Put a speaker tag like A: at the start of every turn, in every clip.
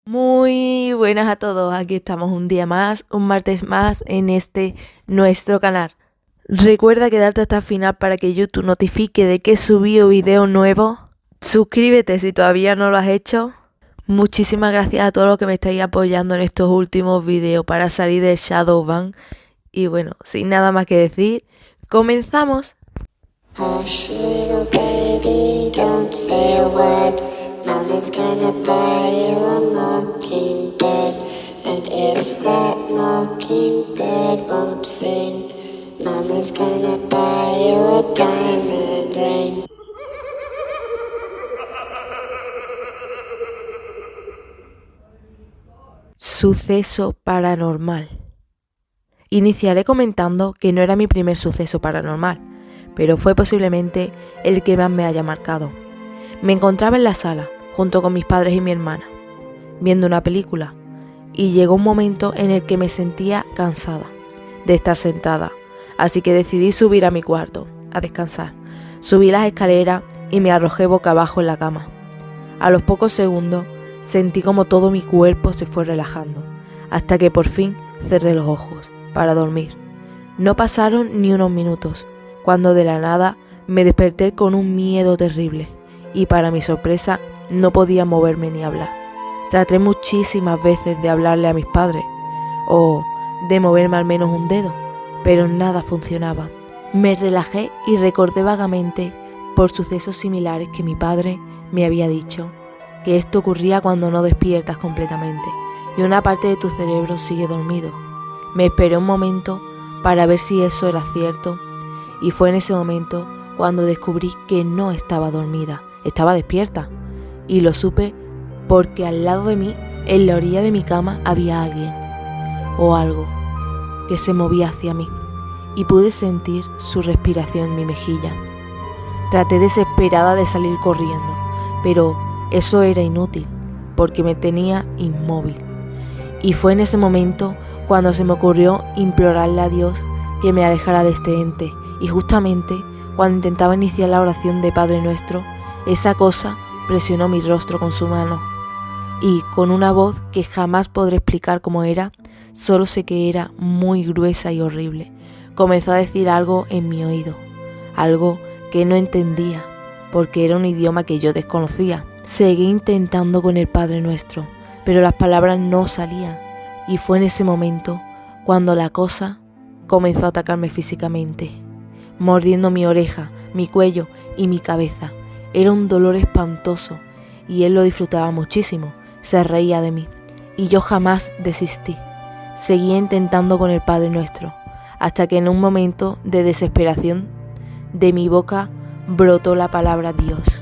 A: Muy buenas a todos, aquí estamos un día más, un martes más en nuestro canal. Recuerda quedarte hasta el final para que YouTube notifique de que he subido video nuevo. Suscríbete si todavía no lo has hecho. Muchísimas gracias a todos los que me estáis apoyando en estos últimos videos para salir del Shadowban. Y bueno, sin nada más que decir, comenzamos.
B: Hush, little baby, don't say a word. Mama's gonna buy you a mockingbird. And if that mockingbird won't sing, Mama's gonna buy you a diamond ring.
A: Suceso paranormal. Iniciaré comentando que no era mi primer suceso paranormal, pero fue posiblemente el que más me haya marcado. Me encontraba en la sala, junto con mis padres y mi hermana, viendo una película, y llegó un momento en el que me sentía cansada de estar sentada, así que decidí subir a mi cuarto, a descansar. Subí las escaleras y me arrojé boca abajo en la cama. A los pocos segundos sentí como todo mi cuerpo se fue relajando, hasta que por fin cerré los ojos para dormir. No pasaron ni unos minutos, cuando de la nada me desperté con un miedo terrible, y para mi sorpresa no podía moverme ni hablar. Traté muchísimas veces de hablarle a mis padres, o de moverme al menos un dedo, pero nada funcionaba. Me relajé y recordé vagamente por sucesos similares que mi padre me había dicho, que esto ocurría cuando no despiertas completamente y una parte de tu cerebro sigue dormido. Me esperé un momento para ver si eso era cierto, y fue en ese momento cuando descubrí que no estaba dormida, estaba despierta, y lo supe porque al lado de mí, en la orilla de mi cama, había alguien o algo que se movía hacia mí, y pude sentir su respiración en mi mejilla. Traté desesperada de salir corriendo, pero eso era inútil porque me tenía inmóvil, y fue en ese momento cuando se me ocurrió implorarle a Dios que me alejara de este ente, y justamente cuando intentaba iniciar la oración de Padre Nuestro, esa cosa presionó mi rostro con su mano, y con una voz que jamás podré explicar cómo era, solo sé que era muy gruesa y horrible, comenzó a decir algo en mi oído, algo que no entendía, porque era un idioma que yo desconocía. Seguí intentando con el Padre Nuestro, pero las palabras no salían, y fue en ese momento cuando la cosa comenzó a atacarme físicamente, mordiendo mi oreja, mi cuello y mi cabeza. Era un dolor espantoso, y él lo disfrutaba muchísimo, se reía de mí, y yo jamás desistí. Seguía intentando con el Padre Nuestro, hasta que en un momento de desesperación, de mi boca brotó la palabra Dios,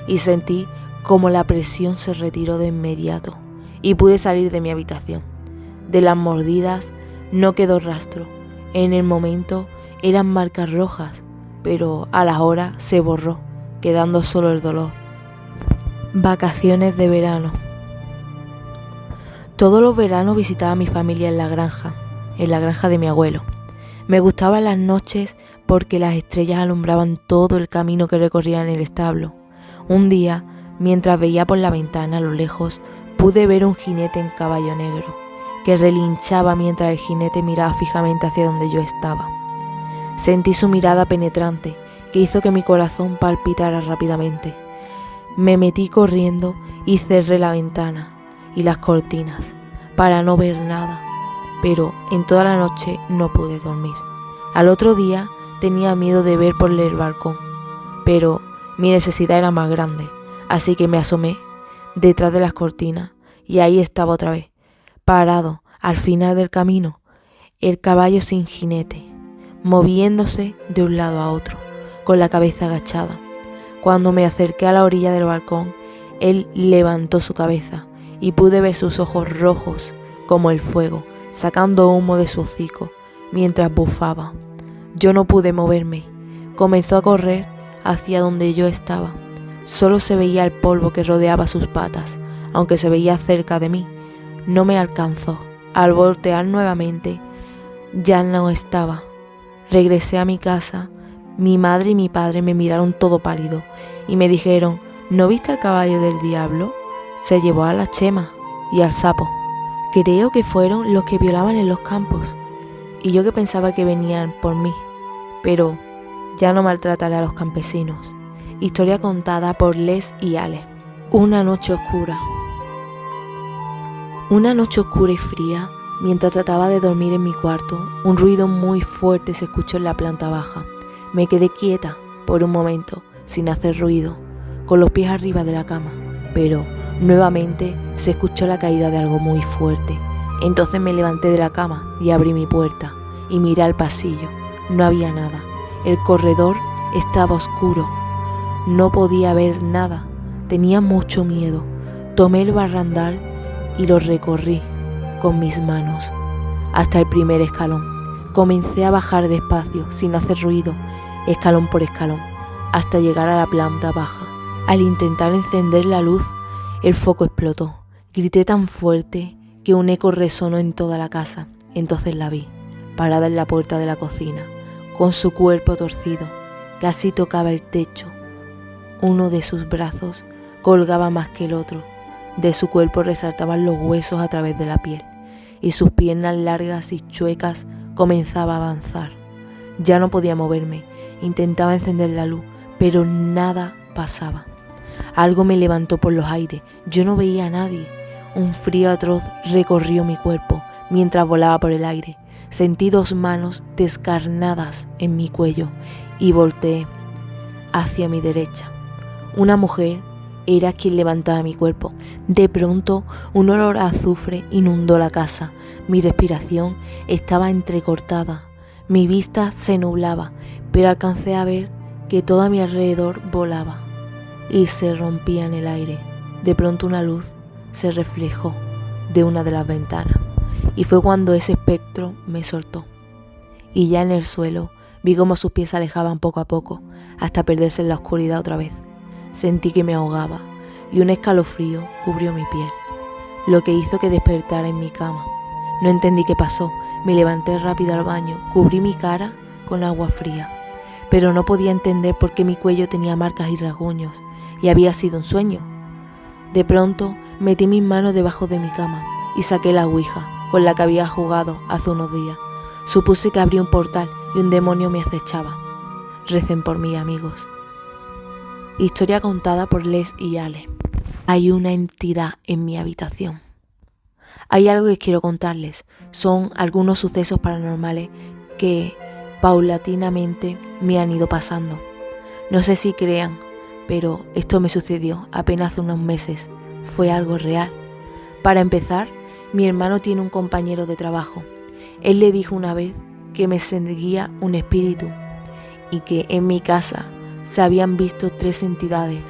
A: y sentí como la presión se retiró de inmediato, y pude salir de mi habitación. De las mordidas no quedó rastro. En el momento eran marcas rojas, pero a las horas se borró, quedando solo el dolor. Vacaciones de verano. Todos los veranos visitaba a mi familia en la granja de mi abuelo. Me gustaban las noches porque las estrellas alumbraban todo el camino que recorría en el establo. Un día, mientras veía por la ventana a lo lejos, pude ver un jinete en caballo negro, que relinchaba mientras el jinete miraba fijamente hacia donde yo estaba. Sentí su mirada penetrante, que hizo que mi corazón palpitara rápidamente. Me metí corriendo y cerré la ventana y las cortinas para no ver nada, pero en toda la noche no pude dormir. Al otro día tenía miedo de ver por el balcón, pero mi necesidad era más grande, así que me asomé detrás de las cortinas y ahí estaba otra vez, parado al final del camino, el caballo sin jinete, moviéndose de un lado a otro, con la cabeza agachada. Cuando me acerqué a la orilla del balcón, él levantó su cabeza y pude ver sus ojos rojos como el fuego, sacando humo de su hocico mientras bufaba. Yo no pude moverme. Comenzó a correr hacia donde yo estaba. Solo se veía el polvo que rodeaba sus patas, aunque se veía cerca de mí. No me alcanzó. Al voltear nuevamente, ya no estaba. Regresé a mi casa. Mi madre y mi padre me miraron todo pálido y me dijeron: ¿no viste al caballo del diablo? Se llevó a la Chema y al sapo. Creo que fueron los que violaban en los campos, y yo que pensaba que venían por mí, pero ya no maltrataré a los campesinos. Historia contada por Les y Ale. Una noche oscura. Una noche oscura y fría, mientras trataba de dormir en mi cuarto, un ruido muy fuerte se escuchó en la planta baja. Me quedé quieta por un momento, sin hacer ruido, con los pies arriba de la cama, pero nuevamente se escuchó la caída de algo muy fuerte. Entonces me levanté de la cama y abrí mi puerta y miré al pasillo. No había nada. El corredor estaba oscuro. No podía ver nada. Tenía mucho miedo. Tomé el barrandal y lo recorrí con mis manos hasta el primer escalón. Comencé a bajar despacio, sin hacer ruido, escalón por escalón, hasta llegar a la planta baja. Al intentar encender la luz, el foco explotó. Grité tan fuerte que un eco resonó en toda la casa. Entonces la vi, parada en la puerta de la cocina, con su cuerpo torcido, casi tocaba el techo. Uno de sus brazos colgaba más que el otro. De su cuerpo resaltaban los huesos a través de la piel, y sus piernas largas y chuecas comenzaba a avanzar. Ya no podía moverme. Intentaba encender la luz, pero nada pasaba. Algo me levantó por los aires. Yo no veía a nadie. Un frío atroz recorrió mi cuerpo mientras volaba por el aire. Sentí 2 manos descarnadas en mi cuello y volteé hacia mi derecha. Una mujer era quien levantaba mi cuerpo. De pronto, un olor a azufre inundó la casa. Mi respiración estaba entrecortada. Mi vista se nublaba, pero alcancé a ver que todo a mi alrededor volaba y se rompía en el aire. De pronto una luz se reflejó de una de las ventanas y fue cuando ese espectro me soltó. Y ya en el suelo vi cómo sus pies se alejaban poco a poco hasta perderse en la oscuridad otra vez. Sentí que me ahogaba y un escalofrío cubrió mi piel, lo que hizo que despertara en mi cama. No entendí qué pasó. Me levanté rápido al baño, cubrí mi cara con agua fría, pero no podía entender por qué mi cuello tenía marcas y rasguños, y había sido un sueño. De pronto metí mis manos debajo de mi cama y saqué la ouija con la que había jugado hace unos días. Supuse que abría un portal y un demonio me acechaba. Recen por mí, amigos. Historia contada por Les y Ale. Hay una entidad en mi habitación. Hay algo que quiero contarles. Son algunos sucesos paranormales que paulatinamente me han ido pasando. No sé si crean, pero esto me sucedió apenas hace unos meses. Fue algo real. Para empezar, mi hermano tiene un compañero de trabajo. Él le dijo una vez que me seguía un espíritu y que en mi casa se habían visto 3 entidades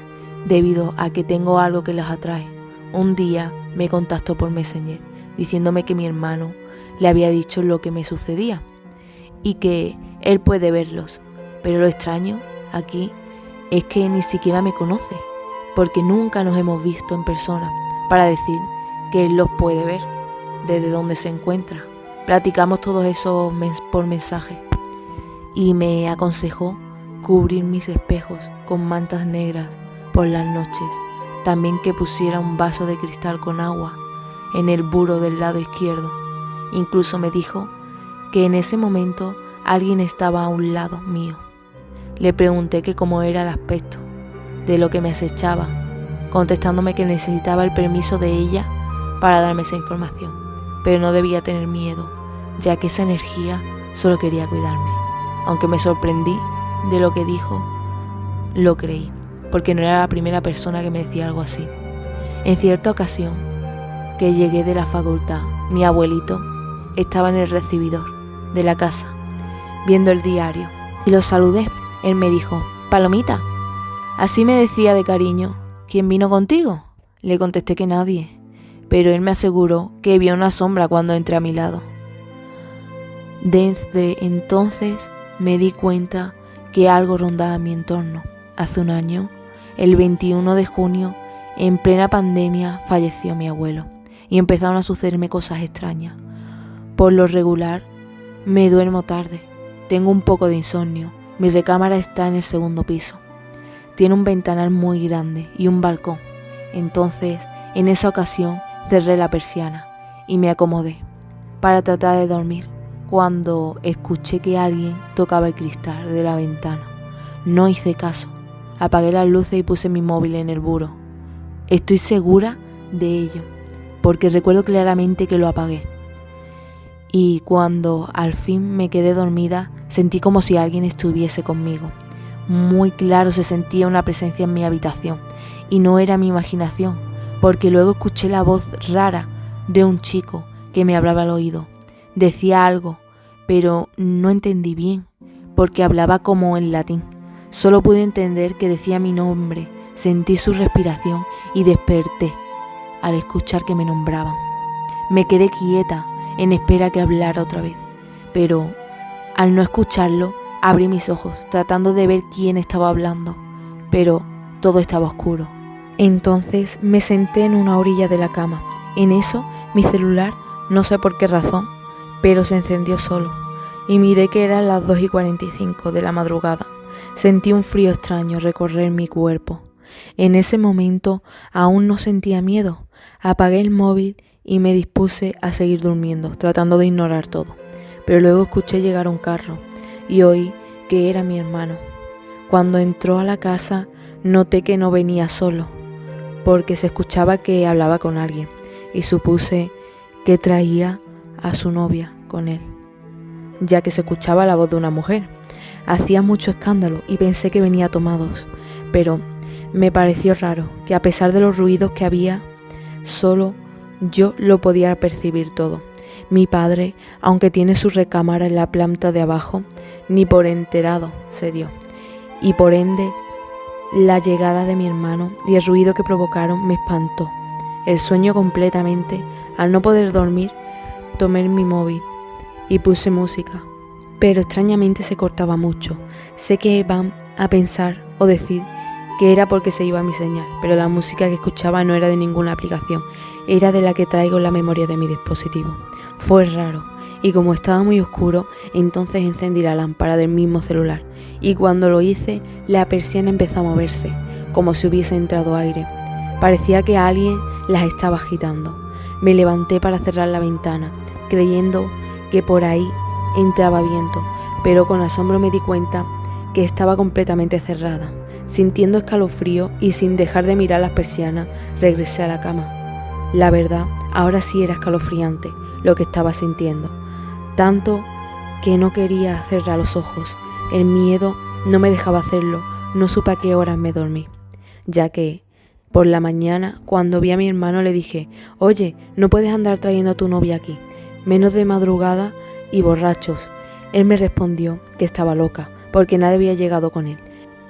A: debido a que tengo algo que los atrae. Un día me contactó por Messenger diciéndome que mi hermano le había dicho lo que me sucedía y que él puede verlos. Pero lo extraño aquí es que ni siquiera me conoce, porque nunca nos hemos visto en persona para decir que él los puede ver desde donde se encuentra. Platicamos todo eso por mensaje y me aconsejó cubrir mis espejos con mantas negras por las noches. También que pusiera un vaso de cristal con agua en el buro del lado izquierdo. Incluso me dijo que en ese momento alguien estaba a un lado mío. Le pregunté que cómo era el aspecto de lo que me acechaba, contestándome que necesitaba el permiso de ella para darme esa información, pero no debía tener miedo, ya que esa energía solo quería cuidarme. Aunque me sorprendí de lo que dijo, lo creí, porque no era la primera persona que me decía algo así. En cierta ocasión, que llegué de la facultad, mi abuelito estaba en el recibidor de la casa, viendo el diario, y lo saludé. Él me dijo: «Palomita». Así me decía de cariño. «¿Quién vino contigo?». Le contesté que nadie, pero él me aseguró que vio una sombra cuando entré a mi lado. Desde entonces me di cuenta que algo rondaba mi entorno. Hace un año, el 21 de junio, en plena pandemia, falleció mi abuelo y empezaron a sucederme cosas extrañas. Por lo regular, me duermo tarde, tengo un poco de insomnio, mi recámara está en el 2º piso. Tiene un ventanal muy grande y un balcón. Entonces, en esa ocasión, cerré la persiana y me acomodé para tratar de dormir cuando escuché que alguien tocaba el cristal de la ventana. No hice caso, apagué las luces y puse mi móvil en el buró. Estoy segura de ello, porque recuerdo claramente que lo apagué. Y cuando al fin me quedé dormida, sentí como si alguien estuviese conmigo. Muy claro se sentía una presencia en mi habitación, y no era mi imaginación, porque luego escuché la voz rara de un chico que me hablaba al oído. Decía algo, pero no entendí bien, porque hablaba como en latín. Solo pude entender que decía mi nombre, sentí su respiración y desperté al escuchar que me nombraban. Me quedé quieta en espera que hablara otra vez, pero al no escucharlo, abrí mis ojos tratando de ver quién estaba hablando, pero todo estaba oscuro. Entonces me senté en una orilla de la cama. En eso, mi celular, no sé por qué razón, pero se encendió solo, y miré que eran las 2:45 de la madrugada. Sentí un frío extraño recorrer mi cuerpo. En ese momento aún no sentía miedo. Apagué el móvil y me dispuse a seguir durmiendo, tratando de ignorar todo. Pero luego escuché llegar un carro y oí que era mi hermano. Cuando entró a la casa noté que no venía solo, porque se escuchaba que hablaba con alguien, y supuse que traía a su novia con él, ya que se escuchaba la voz de una mujer. Hacía mucho escándalo y pensé que venía tomados, pero me pareció raro que a pesar de los ruidos que había, solo yo lo podía percibir todo. Mi padre, aunque tiene su recámara en la planta de abajo, ni por enterado se dio, y por ende la llegada de mi hermano y el ruido que provocaron me espantó. El sueño completamente. Al no poder dormir, tomé mi móvil y puse música, pero extrañamente se cortaba mucho. Sé que van a pensar o decir que era porque se iba mi señal, pero la música que escuchaba no era de ninguna aplicación, era de la que traigo en la memoria de mi dispositivo. Fue raro, y como estaba muy oscuro, entonces encendí la lámpara del mismo celular, y cuando lo hice, la persiana empezó a moverse, como si hubiese entrado aire. Parecía que alguien las estaba agitando. Me levanté para cerrar la ventana, creyendo que por ahí entraba viento, pero con asombro me di cuenta que estaba completamente cerrada. Sintiendo escalofrío y sin dejar de mirar las persianas, regresé a la cama. La verdad, ahora sí era escalofriante lo que estaba sintiendo, tanto que no quería cerrar los ojos. El miedo no me dejaba hacerlo. No supe a qué horas me dormí, ya que por la mañana, cuando vi a mi hermano, le dije: «Oye, no puedes andar trayendo a tu novia aquí, menos de madrugada y borrachos». Él me respondió que estaba loca, porque nadie había llegado con él,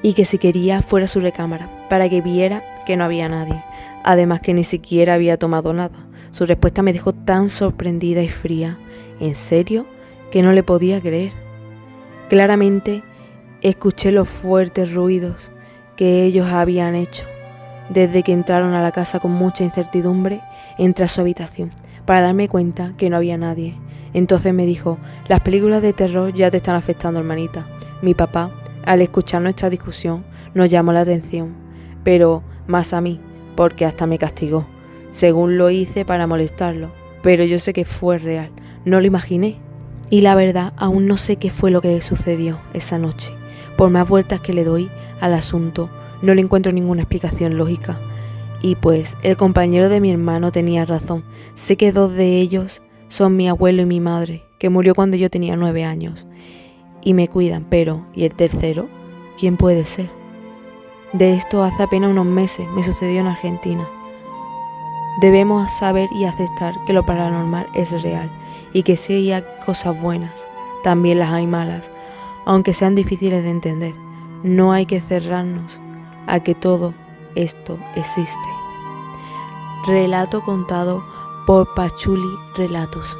A: y que si quería fuera a su recámara, para que viera que no había nadie, además que ni siquiera había tomado nada. Su respuesta me dejó tan sorprendida y fría, en serio, que no le podía creer. Claramente, escuché los fuertes ruidos que ellos habían hecho. Desde que entraron a la casa con mucha incertidumbre, entré a su habitación para darme cuenta que no había nadie. Entonces me dijo: «Las películas de terror ya te están afectando, hermanita». Mi papá, al escuchar nuestra discusión, nos llamó la atención, pero más a mí, porque hasta me castigó, según lo hice para molestarlo. Pero yo sé que fue real, no lo imaginé. Y la verdad, aún no sé qué fue lo que sucedió esa noche. Por más vueltas que le doy al asunto, no le encuentro ninguna explicación lógica. Y pues el compañero de mi hermano tenía razón. Sé que dos de ellos son mi abuelo y mi madre, que murió cuando yo tenía 9 años. Y me cuidan, pero ¿y el tercero? ¿Quién puede ser? De esto hace apenas unos meses me sucedió en Argentina. Debemos saber y aceptar que lo paranormal es real, y que si hay cosas buenas, también las hay malas, aunque sean difíciles de entender. No hay que cerrarnos a que todo esto existe. Relato contado por Pachuli Relatos.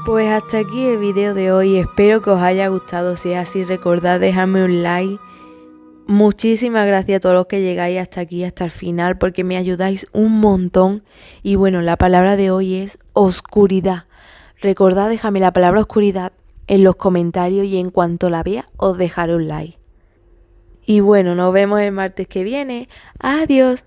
A: Pues hasta aquí el video de hoy, espero que os haya gustado. Si es así, recordad dejarme un like. Muchísimas gracias a todos los que llegáis hasta aquí, hasta el final, porque me ayudáis un montón. Y bueno, la palabra de hoy es oscuridad. Recordad dejarme la palabra oscuridad en los comentarios y en cuanto la vea os dejaré un like. Y bueno, nos vemos el martes que viene. Adiós.